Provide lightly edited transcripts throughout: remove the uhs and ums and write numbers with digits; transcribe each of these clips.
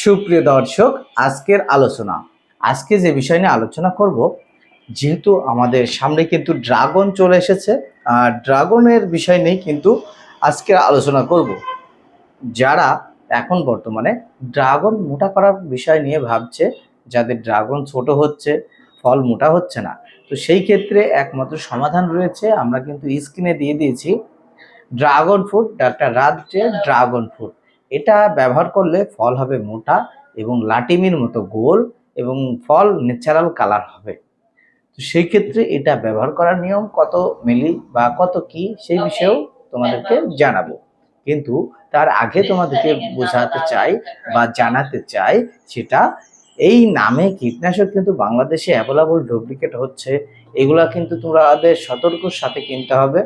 সুপ্রিয় দর্শক, আজকে যে বিষয় নিয়ে আলোচনা করব, যেহেতু আমাদের সামনে কিন্তু ড্রাগন চলে এসেছে, আর ড্রাগনের বিষয় নেই কিন্তু আজকে আলোচনা করব। যারা এখন বর্তমানে ড্রাগন মোটা করার বিষয় নিয়ে ভাবছে, যাদের ড্রাগন ছোট হচ্ছে, ফল মোটা হচ্ছে না, তো সেই ক্ষেত্রে একমাত্র সমাধান রয়েছে। আমরা কিন্তু স্ক্রিনে দিয়ে দিয়েছি ড্রাগন ফ্রুট, ডাক্তার রাজের ড্রাগন ফ্রুট। এটা ব্যবহার করলে ফল হবে মোটা এবং লাটিমির মতো গোল, এবং ফল ন্যাচারাল কালার হবে। তো সেই ক্ষেত্রে এটা ব্যবহার করার নিয়ম, কত মিলি বা কত কি, সেই বিষয়েও তোমাদেরকে জানাবো। কিন্তু তার আগে তোমাদেরকে বোঝাতে চাই বা জানাতে চাই, সেটা এই নামে কীটনাশক কিন্তু বাংলাদেশে অ্যাভেলেবল ডুপ্লিকেট হচ্ছে। এগুলা কিন্তু তোমাদের সতর্কর সাথে কিনতে হবে।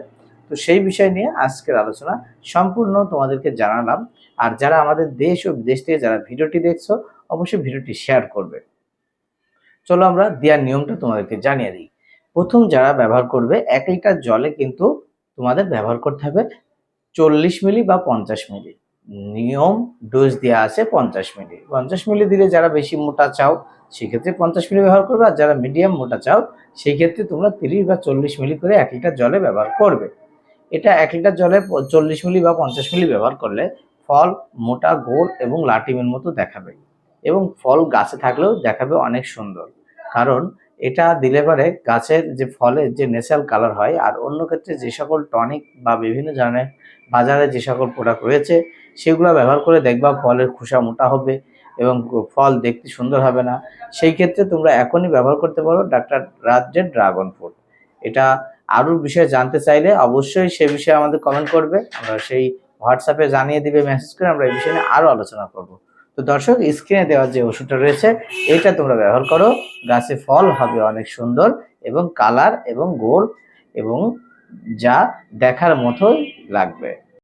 তো সেই বিষয় নিয়ে আজকের আলোচনা সম্পূর্ণ তোমাদেরকে জানালাম। আর যারা আমাদের দেশ ও বিদেশ থেকে যারা ভিডিওটি দেখছো, অবশ্যই ভিডিওটি শেয়ার করবে। চলো আমরা দেওয়ার নিয়মটা তোমাদেরকে জানিয়ে দিই। প্রথম যারা ব্যবহার করবে, 1 লিটার জলে কিন্তু তোমাদের ব্যবহার করতে হবে 40 মিলি বা 50 মিলি। নিয়ম ডোজ দেওয়া আছে 50 মিলি। 50 মিলি দিলে যারা বেশি মোটা চাও সেক্ষেত্রে 50 মিলি ব্যবহার করবে, আর যারা মিডিয়াম মোটা চাও সেই ক্ষেত্রে তোমরা 30 বা 40 মিলি করে 1 লিটার জলে ব্যবহার করবে। এটা 1 লিটার জলে 40 মিলি বা 50 মিলি ব্যবহার করলে ফল মোটা, গোল এবং লাটিমের মতো দেখাবে, এবং ফল গাছে থাকলেও দেখাবে অনেক সুন্দর। কারণ এটা দিলে পরে গাছের যে ফলের যে ন্যাচারাল কালার হয়। আর অন্য ক্ষেত্রে যে সকল টনিক বা বিভিন্ন ধরনের বাজারে যে সকল প্রোডাক্ট রয়েছে সেগুলো ব্যবহার করে দেখবা ফলের খোসা মোটা হবে এবং ফল দেখতে সুন্দর হবে না। সেই ক্ষেত্রে তোমরা এখনই ব্যবহার করতে পারো ডাক্তার রাজের ড্রাগন ফ্রুট। এটা আরও বিষয়ে জানতে চাইলে অবশ্যই সে বিষয়ে আমাদের কমেন্ট করবে, আমরা সেই হোয়াটসঅ্যাপে জানিয়ে দিবে, মেসেজ করে আমরা এই বিষয়ে নিয়ে আরও আলোচনা করব। তো দর্শক, স্ক্রিনে দেওয়া যে ওষুধটা রয়েছে এটা তোমরা ব্যবহার করো, গাছে ফল হবে অনেক সুন্দর এবং কালার এবং গোল, এবং যা দেখার মতোই লাগবে।